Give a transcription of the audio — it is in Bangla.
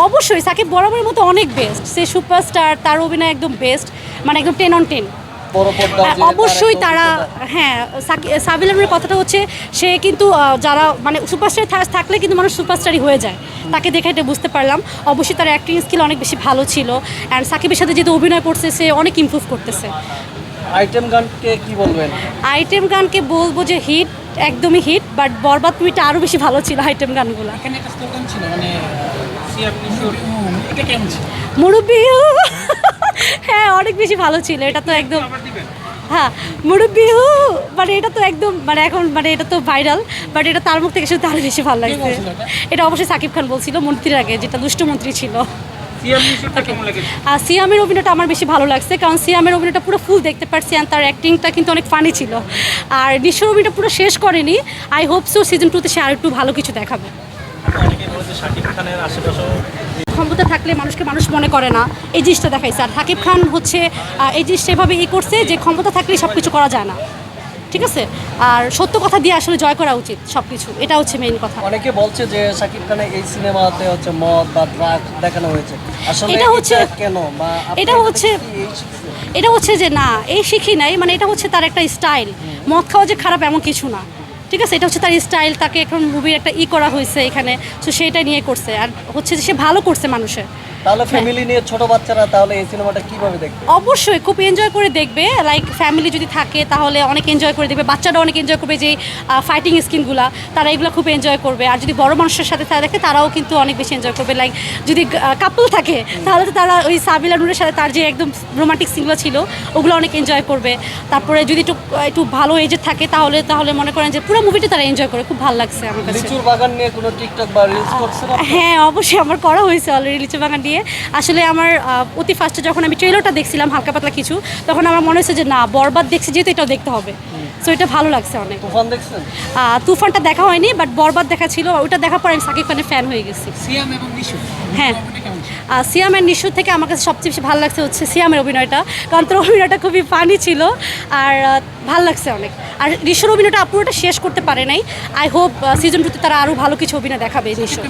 অবশ্যই সাকিব বরাবরের মতো অনেক বেস্ট, সে সুপারস্টার, তার অভিনয় একদম বেস্ট, মানে একদম 10/10। অবশ্যই তারা, হ্যাঁ, সাবিলামের কথাটা হচ্ছে সে কিন্তু যারা মানে সুপারস্টার থাকলে কিন্তু মানুষ সুপারস্টারই হয়ে যায়, তাকে দেখে এটা বুঝতে পারলাম। অবশ্যই তার অ্যাক্টিং স্কিল অনেক বেশি ভালো ছিল, অ্যান্ড সাকিবের সাথে যেহেতু অভিনয় করছে সে অনেক ইমপ্রুভ করতেছে। আইটেম গানকে কি বলবেন? আইটেম গানকে বলবো যে হিট, একদমই হিট, বাট বরবাদ টুইটা আরও বেশি ভালো ছিল আইটেম গানগুলো। এখানে একটা স্লোগান ছিল মানে এটা কেমন ছিল? মুরব্বি হ্যাঁ, অনেক বেশি ভালো ছিল এটা তো একদম। হ্যাঁ, মুরব্বি মানে এটা তো একদম মানে এখন মানে এটা তো ভাইরাল, বাট এটা তার মুখ থেকে শুধু আরও বেশি ভালো লাগছে। এটা অবশ্যই সাকিব খান বলছিল মন্ত্রীর আগে, যেটা দুষ্ট মন্ত্রী ছিল। সিয়ামের অভিনয়টা আমার বেশি ভালো লাগছে, কারণ সিয়ামের অভিনয়টা পুরো ফুল দেখতে পারছি, আর তার অ্যাক্টিংটা কিন্তু অনেক ফানি ছিল। আর নিশোর অভিনয়টা পুরো শেষ করেনি, আই হোপ সো সিজন 2-তে সে আর একটু ভালো কিছু দেখাবে। ক্ষমতা থাকলে মানুষকে মানুষ মনে করে না, এই জিনিসটা দেখাইছে। আর সাকিব খান হচ্ছে এই জিনিসটা এভাবে করছে যে ক্ষমতা থাকলে সব কিছু করা যায় না, ঠিক আছে? আর সত্য কথা দিয়ে আসলে জয় করা উচিত সব কিছু, এটা হচ্ছে মেইন কথা। অনেকে বলছে যে শাকিব খানের এই সিনেমাতে হচ্ছে মদ বা ড্রাগ দেখানো হয়েছে, আসলে এটা হচ্ছে কেন বা এটা হচ্ছে যে না, এই শিখি নাই, মানে এটা হচ্ছে তার একটা স্টাইল। মদ খাওয়া যে খারাপ এমন কিছু না, ঠিক আছে? এটা হচ্ছে তার স্টাইল, তাকে এখন মুভির একটা করা হয়েছে এখানে, তো সেইটা নিয়ে করছে, আর হচ্ছে যে সে ভালো করছে মানুষের। তাহলে ফ্যামিলি নিয়ে ছোট বাচ্চারা তাহলে এই সিনেমাটা কিভাবে দেখবে? অবশ্যই খুব এনজয় করে দেখবে, লাইক ফ্যামিলি যদি থাকে তাহলে অনেক এনজয় করে দেখবে, বাচ্চারা অনেক এনজয় করবে, যে ফাইটিং স্কিনগুলো তারা এগুলো খুব এনজয় করবে। আর যদি বড় মানুষের সাথে তারা দেখে তারাও কিন্তু অনেক বেশি এনজয় করবে। লাইক যদি কাপল থাকে তাহলে তো তারা ওই সাবিলা নূরের সাথে তার যে একদম রোমান্টিক সিনগুলো ছিল ওগুলো অনেক এনজয় করবে। তারপরে যদি একটু ভালো এজের থাকে তাহলে মনে করেন যে পুরো মুভিটা তারা এনজয় করে, খুব ভালো লাগছে আমার কাছে। লিচুর বাগান নিয়ে কোনো টিকটক বা রিলস করছেন আপনি? হ্যাঁ, অবশ্যই আমার করা হয়েছে অলরেডি লিচু বাগান নিয়ে। আসলে আমার অতি ফার্স্টে যখন আমি ট্রেলারটা দেখছিলাম হালকা পাতলা কিছু, তখন আমার মনে হয়েছে যে না, বরবাদ দেখছি যেহেতু এটাও দেখতে হবে, সো এটা ভালো লাগছে অনেক। তুফান দেখছেন? তুফানটা দেখা হয়নি, বাট বরবাদ দেখা ছিল, ওইটা দেখার পর আমি সাকিব খানের ফ্যান হয়ে গেছি। সিয়াম এবং নিশু, হ্যাঁ, সিয়াম অ্যান্ড নিশু থেকে আমার কাছে সবচেয়ে বেশি ভালো লাগছে হচ্ছে সিয়ামের অভিনয়টা, কারণ তোর অভিনয়টা খুবই ফানি ছিল, আর ভালো লাগছে অনেক। আর নিশুর অভিনয়টা পুরোটা শেষ করতে পারে নাই, আই হোপ সিজন 2-তে তারা আরও ভালো কিছু অভিনয় দেখাবে নিশু।